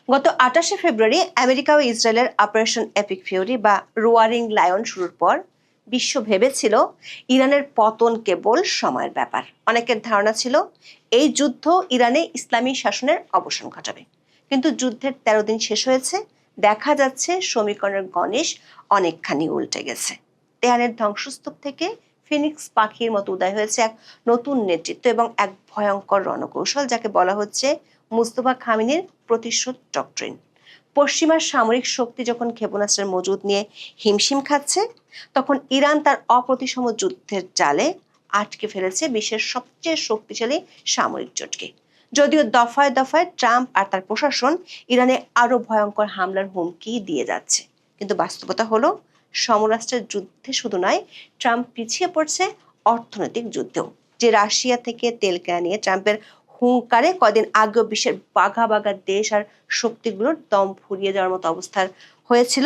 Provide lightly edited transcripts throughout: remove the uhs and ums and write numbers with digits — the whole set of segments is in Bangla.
গত 28শে ফেব্রুয়ারি আমেরিকা ও ইসরায়েলের অপারেশন এপিক ফিউরি বা রোয়ারিং লায়ন শুরুর পর বিশ্ব ভেবেছিল ইরানের পতন কেবল সময়ের ব্যাপার। অনেকের ধারণা ছিল এই যুদ্ধ ইরানে ইসলামী শাসনের অবসান ঘটাবে। কিন্তু যুদ্ধের 13 দিন শেষ হয়েছে, দেখা যাচ্ছে সমীকরণের গণেশ অনেকখানি উল্টে গেছে। তেহরানের ধ্বংসস্তূপ থেকে ফিনিক্স পাখির মতো উদয় হয়েছে এক নতুন নেতৃত্ব এবং এক ভয়ঙ্কর রণকৌশল, যাকে বলা হচ্ছে মুস্তফা খামেনির প্রতিশোধ ডক্ট্রিন। পশ্চিমার সামরিক শক্তি যখন ক্ষেপণাস্ত্রের মজুদ নিয়ে হিমশিম খাচ্ছে, তখন ইরান তার অপ্রতিসম যুদ্ধের জালে আটকে ফেলেছে বিশ্বের সবচেয়ে শক্তিশালী সামরিক জোটকে। যদিও দফায় দফায় ট্রাম্প আর তার প্রশাসন ইরানে আরো ভয়ঙ্কর হামলার হুমকি দিয়ে যাচ্ছে, কিন্তু বাস্তবতা হলো সমরাস্ত্রের যুদ্ধে শুধু নয়, ট্রাম্প পিছিয়ে পড়ছে অর্থনৈতিক যুদ্ধেও। যে রাশিয়া থেকে তেল কেনা নিয়ে ট্রাম্পের হুঙ্কারে কদিন আগেও বিশ্বের বাঘা বাঘা দেশ আর শক্তিগুলোর দম ফুরিয়ে যাওয়ার মতো অবস্থার হয়েছিল,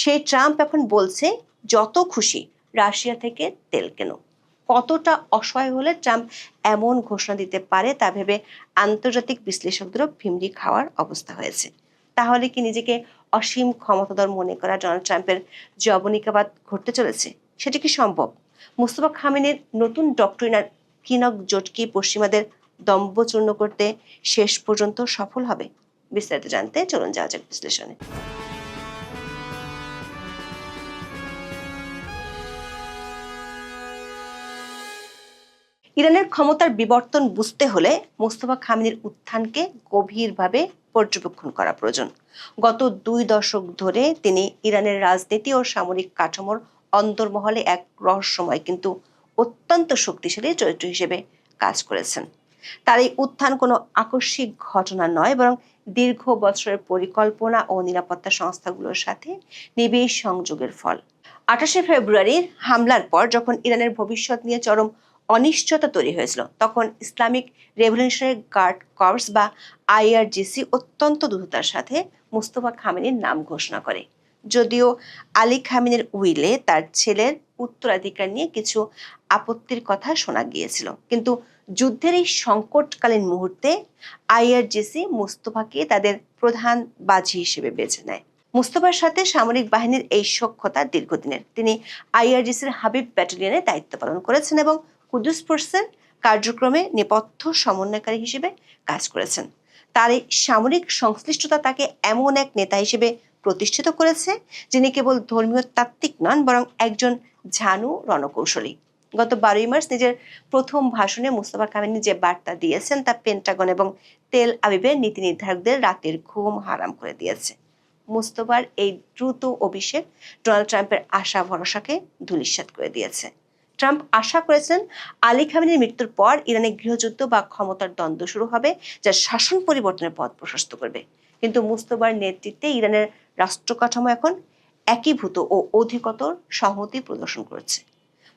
সেই ট্রাম্প এখন বলছে যত খুশি রাশিয়া থেকে তেল কেন। কতটা অসহায় হলে ট্রাম্প এমন ঘোষণা দিতে পারে তা ভেবে আন্তর্জাতিক বিশ্লেষকদেরও ভিমড়ি খাওয়ার অবস্থা হয়েছে। তাহলে কি নিজেকে অসীম ক্ষমতাধর মনে করা ডোনাল্ড ট্রাম্পের যবনিকাবাদ ঘটতে চলেছে? সেটা কি সম্ভব? মুস্তফা খামেনির নতুন ডক্ট্রিন আর কিনক জোট কি পশ্চিমাদের দম্ভচূর্ণ করতে শেষ পর্যন্ত সফল হবে? বিস্তারিত জানতে চলুন যাওয়া যাক বিশ্লেষণে। ইরানের ক্ষমতার বিবর্তন বুঝতে হলে মুস্তফা খামেনির উত্থানকে গভীরভাবে পর্যবেক্ষণ করা প্রয়োজন। গত 2 দশক ধরে তিনি ইরানের রাজনীতি ও সামরিক কাঠামোর অন্তর্মহলে এক রহস্যময় কিন্তু অত্যন্ত শক্তিশালী চরিত্র হিসেবে কাজ করেছেন। তার এই উত্থান কোনো আকস্মিক ঘটনা নয়, বরং দীর্ঘ বছরের পরিকল্পনা ও নিরাপত্তা সংস্থাগুলোর সাথে নিবিড় সংযোগের ফল। 28শে ফেব্রুয়ারির হামলার পর যখন ইরানের ভবিষ্যৎ নিয়ে চরম অনিশ্চয়তা তৈরি হয়েছিল, তখন ইসলামিক রেভলিউশনারি গার্ড কর্পস বা আইআরজিসি অত্যন্ত দ্রুততার সাথে মুস্তফা খামেনির নাম ঘোষণা করে। যদিও আলী খামেনির উইলে তার ছেলের উত্তরাধিকার নিয়ে কিছু আপত্তির কথা শোনা গিয়েছিল, কিন্তু যুদ্ধের এই সংকটকালীন মুহূর্তে আইআরজিসি মুস্তফাকে তাদের প্রধান বাজি হিসেবে বেছে নেয়। মুস্তফার সাথে সামরিক বাহিনীর এই সখ্যতা দীর্ঘদিনের। তিনি আইআরজিসির হাবিব ব্যাটালিয়নে দায়িত্ব পালন করেছেন এবং কুদুস ফোর্সের কার্যক্রমে নেপথ্য সমন্বয়কারী হিসেবে কাজ করেছেন। তার এই সামরিক সংশ্লিষ্টতা তাকে এমন এক নেতা হিসেবে প্রতিষ্ঠিত করেছে যিনি কেবল ধর্মীয় তাত্ত্বিক নন, বরং একজন ঝানু রণকৌশলী। গত 12ই মার্চ নিজের প্রথম ভাষণে মুস্তফা খামেনি যে বার্তা দিয়েছেন তা পেন্টাগন এবং তেল আবিবের নীতি নির্ধারকদের রাতের ঘুম হারাম করে দিয়েছে। মুস্তফার এই দ্রুত অভিষেক ডোনাল্ড ট্রাম্পের আশা ভরসাকে ধূলিসাৎ করে দিয়েছে। ট্রাম্প আশা করেছেন আলী খামেনির মৃত্যুর পর ইরানে গৃহযুদ্ধ বা ক্ষমতার দ্বন্দ্ব শুরু হবে, যা শাসন পরিবর্তনের পথ প্রশস্ত করবে। কিন্তু মুস্তফার নেতৃত্বে ইরানের রাষ্ট্র কাঠামো এখন একীভূত ও অধিকতর সংহতি প্রদর্শন করেছে।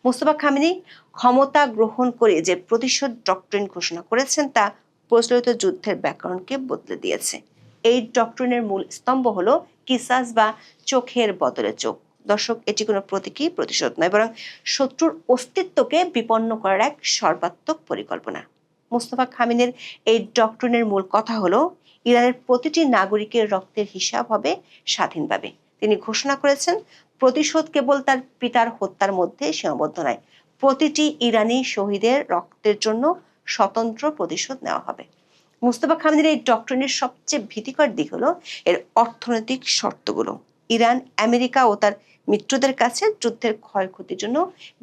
মুস্তফা খামেনি ক্ষমতা গ্রহণ করে যে প্রতিশোধ ডক্ট্রিন ঘোষণা করেছেন তা প্রচলিত যুদ্ধের ব্যাকরণকে বদলে দিয়েছে। এই ডক্ট্রিনের মূল স্তম্ভ হলো কিসাস বা চোখের বদলে চোখ। দর্শক, এটি কোনো প্রতীকী প্রতিশোধ নয়, বরং শত্রুর অস্তিত্বকে বিপন্ন করার এক সর্বাত্মক পরিকল্পনা। মুস্তফা খামেনির এই ডক্ট্রিনের মূল কথা হলো ইরানের প্রতিটি নাগরিকের রক্তের হিসাব হবে স্বাধীনভাবে। তিনি ঘোষণা করেছেন প্রতিশোধ কেবল তার পিতার হত্যার মধ্যে সীমাবদ্ধ নয়, প্রতিটি ইরানি শহীদের রক্তের জন্য স্বতন্ত্র প্রতিশোধ নেওয়া হবে। মুস্তফা খামেনির এই ডক্ট্রিনের সবচেয়ে ভীতিকর দিক হলো এর অর্থনৈতিক শর্তগুলো। ইরান আমেরিকা ও তার মিত্রদের কাছে যুদ্ধের ক্ষয়ক্ষতির জন্য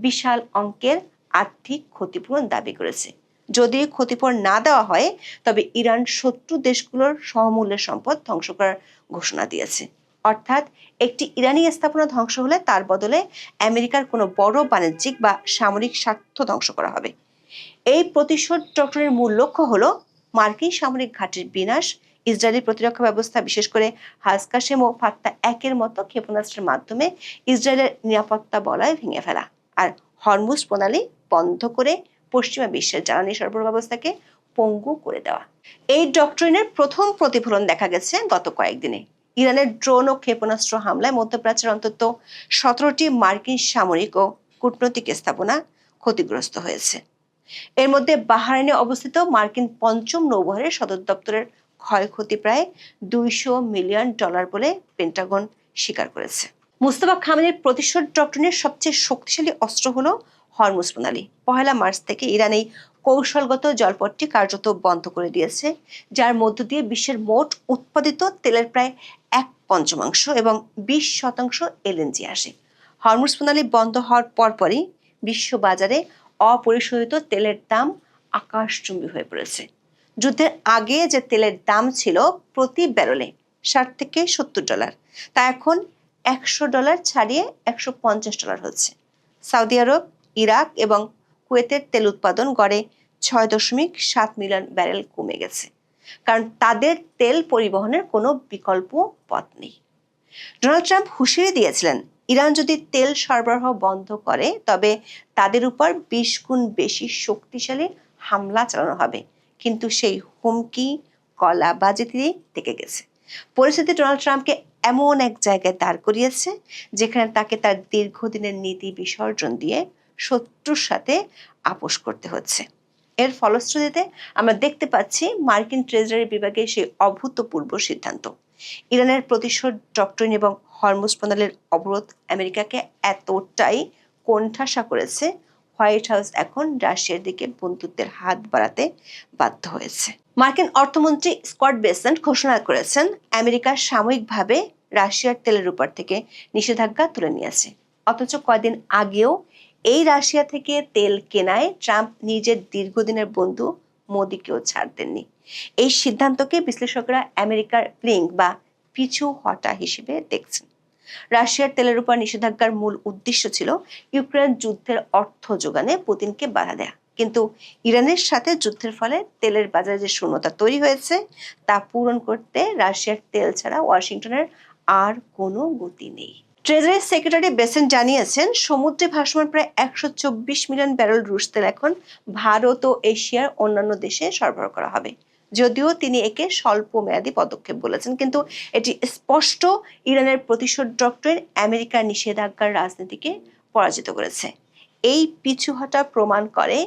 বিশাল অঙ্কের আর্থিক ক্ষতিপূরণ দাবি করেছে। যদি ক্ষতিপূরণ না দেওয়া হয়, তবে ইরান শত্রু দেশগুলোর সহমূল্যের সম্পদ ধ্বংস করার ঘোষণা দিয়েছে। অর্থাৎ একটি ইরানি স্থাপনা ধ্বংস হলে তার বদলে আমেরিকার কোনো বড় বাণিজ্যিক বা সামরিক স্বার্থ ধ্বংস করা হবে। এই প্রতিশোধ চক্রের মূল লক্ষ্য হলো মার্কিন সামরিক ঘাঁটির বিনাশ, ইসরায়েলি প্রতিরক্ষা ব্যবস্থা বিশেষ করে হাজকাশেম ও ফাত্তা একের মতো ক্ষেপণাস্ত্রের মাধ্যমে ইসরায়েলের নিরাপত্তা বলয় ভেঙে ফেলা, আর হরমুজ প্রণালী বন্ধ করে পশ্চিমা বিশ্বের জ্বালানি সরবরাহ ব্যবস্থাকে পঙ্গু করে দেওয়া। এই ডক্ট্রিনের প্রথম প্রতিফলন দেখা গেছে গত কয়েকদিনে। ইরানের ড্রোন ও ক্ষেপণাস্ত্র হামলায় মধ্যপ্রাচ্যের অন্তত 17টি মার্কিন সামরিক ও কূটনৈতিক স্থাপনা ক্ষতিগ্রস্ত হয়েছে। এর মধ্যে বাহরাইনে অবস্থিত মার্কিন পঞ্চম নৌবহরের সদর দপ্তরের ক্ষয়ক্ষতি প্রায় $200 মিলিয়ন বলে পেন্টাগন স্বীকার করেছে। মুস্তফা খামেনির প্রতিশোধ ডক্টরিনের সবচেয়ে শক্তিশালী অস্ত্র হলো হরমুজ প্রণালী। 1 মার্চ থেকে ইরান এই কৌশলগত জলপথটি কার্যত বন্ধ করে দিয়েছে, যার মধ্য দিয়ে বিশ্বের মোট উৎপাদিত তেলের প্রায় 1/5 এবং 20% এলএনজি আসে। হরমুজ প্রণালী বন্ধ হওয়ার পরপরই বিশ্ব বাজারে অপরিশোধিত তেলের দাম আকাশচুম্বী হয়ে পড়েছে। যুদ্ধের আগে যে তেলের দাম ছিল প্রতি ব্যারেলে $60 থেকে $70, তা এখন $100 ছাড়িয়ে $150 হচ্ছে। সৌদি আরব, ইরাক এবং কুয়েতের তেল উৎপাদন গড়ে 6.7 মিলিয়ন ব্যারেল কমে গেছে, কারণ তাদের তেল পরিবহনের কোনো বিকল্প পথ নেই। ডোনাল্ড ট্রাম্প হুঁশিয়ারি দিয়েছিলেন, ইরান যদি তেল সরবরাহ বন্ধ করে তবে তাদের উপর 20 গুণ বেশি শক্তিশালী হামলা চালানো হবে, কিন্তু সেই হুমকি গলাবাজিতেই থেকে গেছে। পরিস্থিতি ডোনাল্ড ট্রাম্পকে এমন এক জায়গায় দাঁড় করিয়েছে যেখানে তাকে তার দীর্ঘদিনের নীতি বিসর্জন দিয়ে শত্রুর সাথে আপোষ করতে হচ্ছে। এর ফলশ্রুতিতে আমরা দেখতে পাচ্ছি মার্কিন ট্রেজারি বিভাগের সেই অভূতপূর্ব সিদ্ধান্ত। ইরানের প্রতিশোধ ডক্টরিন এবং হরমুজ প্রণালীর অবরোধ আমেরিকাকে এতটাই কোণঠাসা করেছে, হোয়াইট হাউস এখন রাশিয়ার দিকে বন্ধুত্বের হাত বাড়াতে বাধ্য হয়েছে। মার্কিন অর্থমন্ত্রী স্কট বেসেন্ট ঘোষণা করেছেন, আমেরিকা সাময়িকভাবে রাশিয়ার তেলের উপর থেকে নিষেধাজ্ঞা তুলে নিয়েছে। অথচ কয়েকদিন আগেও এই রাশিয়া থেকে তেল কেনায় ট্রাম্প নিজের দীর্ঘদিনের বন্ধু মোদিকেও ছাড় দেননি। এই সিদ্ধান্তকে বিশ্লেষকরা আমেরিকার ব্লিঙ্ক বা পিছু হটা হিসেবে দেখছেন। রাশিয়ার তেলের উপর নিষেধাজ্ঞার মূল উদ্দেশ্য ছিল ইউক্রেন যুদ্ধের অর্থ যোগানে পুতিনকে বাধা দেয়া, কিন্তু ইরানের সাথে যুদ্ধের ফলে তেলের বাজারে যে শূন্যতা তৈরি হয়েছে তা পূরণ করতে রাশিয়ার তেল ছাড়া ওয়াশিংটনের আর কোনো গতি নেই। ট্রেজারি সেক্রেটারি বেসেন্ট জানিয়েছেন, সমুদ্রে ভাসমান প্রায় 124 মিলিয়ন ব্যারেল রুশ তেল এখন ভারত ও এশিয়ার অন্যান্য দেশে সরবরাহ করা হবে। যদিও তিনি একে স্বল্প মেয়াদী পদক্ষেপ বলেছেন, কিন্তু এটি স্পষ্ট ইরানের প্রতিশোধ ডক্টরিন আমেরিকার নিষেধাজ্ঞার রাজনীতিকে পরাজিত করেছে। এই পিছুহটা প্রমাণ করে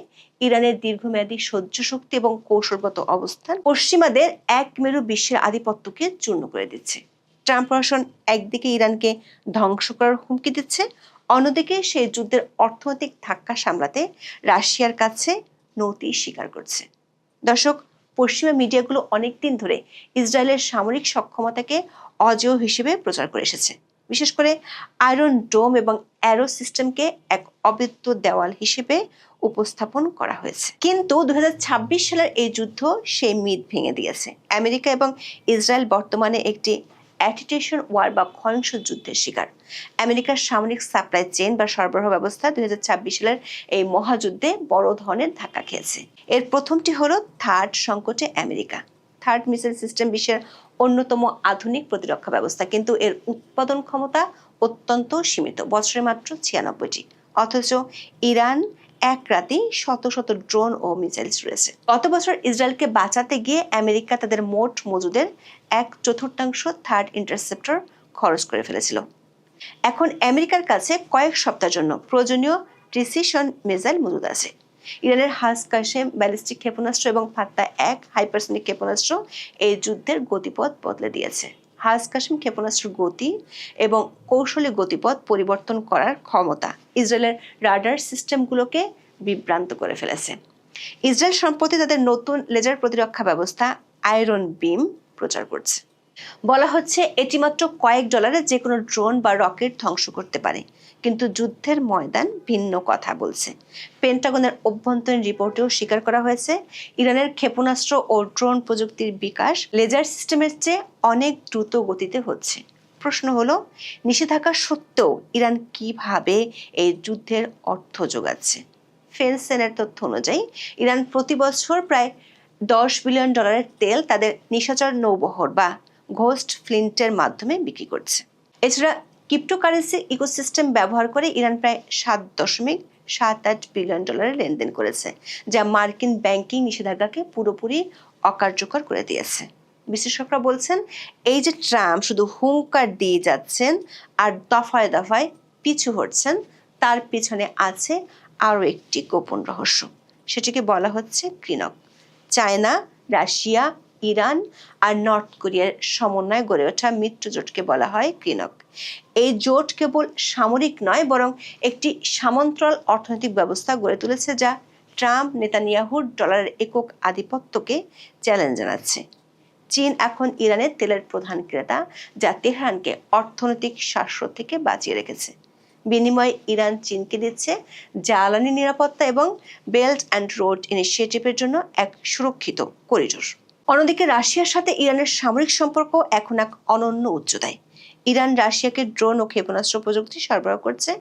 ইরানের দীর্ঘমেয়াদী সহ্য শক্তি এবং কৌশলগত অবস্থান পশ্চিমাদের এক মেরু বিশ্বের আধিপত্যকে চূর্ণ করে দিচ্ছে। ট্রাম্প প্রশাসন একদিকে ইরানকে ধ্বংস করার হুমকি দিচ্ছে, অন্যদিকে সেই যুদ্ধের অর্থনৈতিক ধাক্কা সামলাতে রাশিয়ার কাছে নতি স্বীকার করছে। দর্শক, পশ্চিমা মিডিয়াগুলো অনেকদিন ধরে ইসরায়েলের সামরিক সক্ষমতাকে অজেয় হিসেবে প্রচার করে এসেছে। বিশেষ করে আয়রন ডোম এবং অ্যারো সিস্টেমকে এক অবৈধ দেওয়াল হিসেবে উপস্থাপন করা হয়েছে। কিন্তু 2026 সালের এই যুদ্ধ সেই মিথ ভেঙে দিয়েছে। আমেরিকা এবং ইসরায়েল বর্তমানে একটি অ্যাটিটেশন ওয়ার বা ক্ষয়ংস যুদ্ধের শিকার। আমেরিকার সামরিক সাপ্লাই চেইন বা সরবরাহ ব্যবস্থা 2026 সালের এই মহাযুদ্ধে বড় ধরনের ধাক্কা খেয়েছে। এর প্রথমটি হলো থার্ড সংকটে আমেরিকা। থার্ড মিসাইল সিস্টেম বিশ্বের অন্যতম আধুনিক প্রতিরক্ষা ব্যবস্থা, কিন্তু এর উৎপাদন ক্ষমতা অত্যন্ত সীমিত, বছরে মাত্র 96টি। অথচ ইরান এক রাতেই শত শত ড্রোন ও মিসাইল ছুড়েছে। গত বছর ইসরায়েলকে বাঁচাতে গিয়ে আমেরিকা তাদের মোট মজুদের 1/4 থার্ড ইন্টারসেপ্টর খরচ করে ফেলেছিল। এখন আমেরিকার কাছে কয়েক সপ্তাহের জন্য প্রয়োজনীয় প্রিসিশন মিসাইল মজুদ আছে। ইরানের হাস কাশেম ব্যালিস্টিক ক্ষেপণাস্ত্র এবং ফাত্তা-1 হাইপারসনিক ক্ষেপণাস্ত্র এই যুদ্ধের গতিপথ বদলে দিয়েছে। হাস কাশেম ক্ষেপণাস্ত্র গতি এবং কৌশলী গতিপথ পরিবর্তন করার ক্ষমতা ইসরায়েলের রাডার সিস্টেমগুলোকে বিভ্রান্ত করে ফেলেছে। ইসরায়েল সম্প্রতি তাদের নতুন লেজার প্রতিরক্ষা ব্যবস্থা আয়রন বিম প্রচার করছে। বলা হচ্ছে এটি মাত্র কয়েক ডলারে যে কোনো ড্রোন বা রকেট ধ্বংস করতে পারে, কিন্তু যুদ্ধের ময়দান ভিন্ন কথা বলছে। পেন্টাগনের অভ্যন্তরীণ রিপোর্টেও স্বীকার করা হয়েছে, ইরানের ক্ষেপণাস্ত্র ও ড্রোন প্রযুক্তির বিকাশ লেজার সিস্টেমের চেয়ে অনেক দ্রুত গতিতে হচ্ছে। প্রশ্ন হলো, নিষেধাজ্ঞা সত্ত্বেও ইরান কিভাবে এই যুদ্ধের অর্থ যোগাচ্ছে? ফেনসেনের তথ্য অনুযায়ী ইরান প্রতি বছর প্রায় $10 বিলিয়ন তেল তাদের নিশাচর নৌবহর বা ঘোস্ট ফ্লিন্টের মাধ্যমে বিক্রি করছে। এছাড়া ক্রিপ্টোকারেন্সি ইকোসিস্টেম ব্যবহার করে ইরান প্রায় $7.78 বিলিয়ন লেনদেন করেছে, যা মার্কিন ব্যাংকিং নিষেধাজ্ঞাকে পুরোপুরি অকার্যকর করে দিয়েছে। বিশ্লেষকরা বলছেন, এই যে ট্রাম্প শুধু হুঙ্কার দিয়ে যাচ্ছেন আর দফায় দফায় পিছু হটছেন, তার পিছনে আছে আরও একটি গোপন রহস্য। সেটিকে বলা হচ্ছে ক্লিনক। চায়না, রাশিয়া, ইরান আর নর্থ কোরিয়ার সমন্বয়ে গড়ে ওঠা মিত্র জোটকে বলা হয় ক্রিনক। এই জোট কেবল সামরিক নয়, বরং একটি সমান্তরাল অর্থনৈতিক ব্যবস্থা গড়ে তুলেছে যা ট্রাম্প নেতানিয়াহুর ডলারের একক আধিপত্যকে চ্যালেঞ্জ জানাচ্ছে। চীন এখন ইরানের তেলের প্রধান ক্রেতা, যা তেহরানকে অর্থনৈতিক শ্বাসরোধ থেকে বাঁচিয়ে রেখেছে। বিনিময়ে ইরান চীনকে দিচ্ছে জ্বালানি নিরাপত্তা এবং বেল্ট অ্যান্ড রোড ইনিশিয়েটিভের জন্য এক সুরক্ষিত করিডোর। অন্যদিকে রাশিয়ার সাথে ইরানের সামরিক সম্পর্ক এখন এক অনন্য উচ্চতায়। ইরান রাশিয়াকে ড্রোন ও ক্ষেপণাস্ত্র প্রযুক্তি সরবরাহ করছে।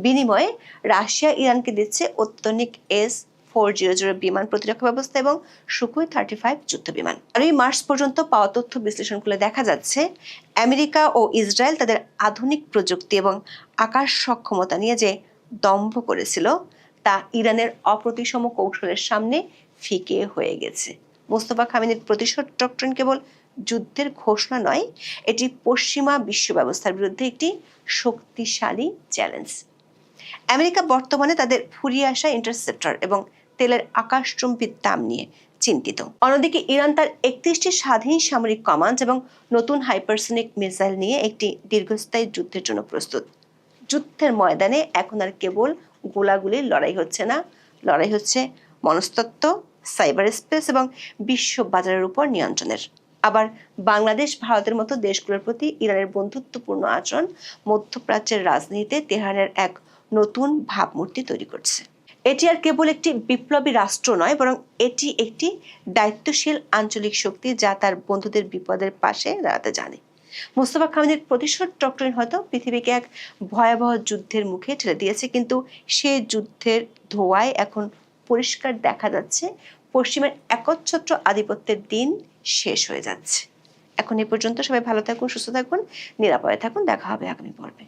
বিনিময়ে রাশিয়া ইরানকে দিচ্ছে অত্যাধুনিক S-400 বিমান প্রতিরক্ষা ব্যবস্থা এবং সুখোই 35 যুদ্ধ বিমান। আর এই মার্চ পর্যন্ত পাওয়া তথ্য বিশ্লেষণ করলে দেখা যাচ্ছে আমেরিকা ও ইসরায়েল তাদের আধুনিক প্রযুক্তি এবং আকাশ সক্ষমতা নিয়ে যে দম্ভ করেছিল তা ইরানের অপ্রতিসম কৌশলের সামনে ফিকে হয়ে গেছে। মোস্তফা খামেনির প্রতিশোধ ডক্ট্রিন কেবল যুদ্ধের ঘোষণা নয়, এটি পশ্চিমা বিশ্ব ব্যবস্থার বিরুদ্ধে একটি শক্তিশালী চ্যালেঞ্জ। আমেরিকা বর্তমানে তাদের ফুরিয়ে আসা ইন্টারসেপ্টর এবং তেলের আকাশচুম্বী দাম নিয়ে চিন্তিত। অন্যদিকে ইরান তার 31টি স্বাধীন সামরিক কমান্ড এবং নতুন হাইপারসনিক মিসাইল নিয়ে একটি দীর্ঘস্থায়ী যুদ্ধের জন্য প্রস্তুত। যুদ্ধের ময়দানে এখন আর কেবল গোলাগুলির লড়াই হচ্ছে না, লড়াই হচ্ছে মনস্তত্ত্ব, সাইবার স্পেস এবং বিশ্ব বাজারের উপর নিয়ন্ত্রণের। আবার বাংলাদেশ, ভারতের মতো দেশগুলোর প্রতি ইরানের বন্ধুত্বপূর্ণ আচরণ মধ্যপ্রাচ্যের রাজনীতিতে তেহরানের এক নতুন ভাবমূর্তি তৈরি করছে। এটি আর কেবল একটি বিপ্লবী রাষ্ট্র নয়, বরং এটি একটি দায়িত্বশীল আঞ্চলিক শক্তি যা তার বন্ধুদের বিপদের পাশে দাঁড়াতে জানে। মোস্তফা খামেনির প্রতিশোধ ডক্ট্রিন হয়তো পৃথিবীকে এক ভয়াবহ যুদ্ধের মুখে ঠেলে দিয়েছে, কিন্তু সে যুদ্ধের ধোঁয়ায় এখন পরিষ্কার দেখা যাচ্ছে পশ্চিমের একচ্ছত্র আধিপত্যের দিন শেষ হয়ে যাচ্ছে। এখন এ পর্যন্ত। সবাই ভালো থাকুন, সুস্থ থাকুন, নিরাপদে থাকুন। দেখা হবে আগামী পর্বে।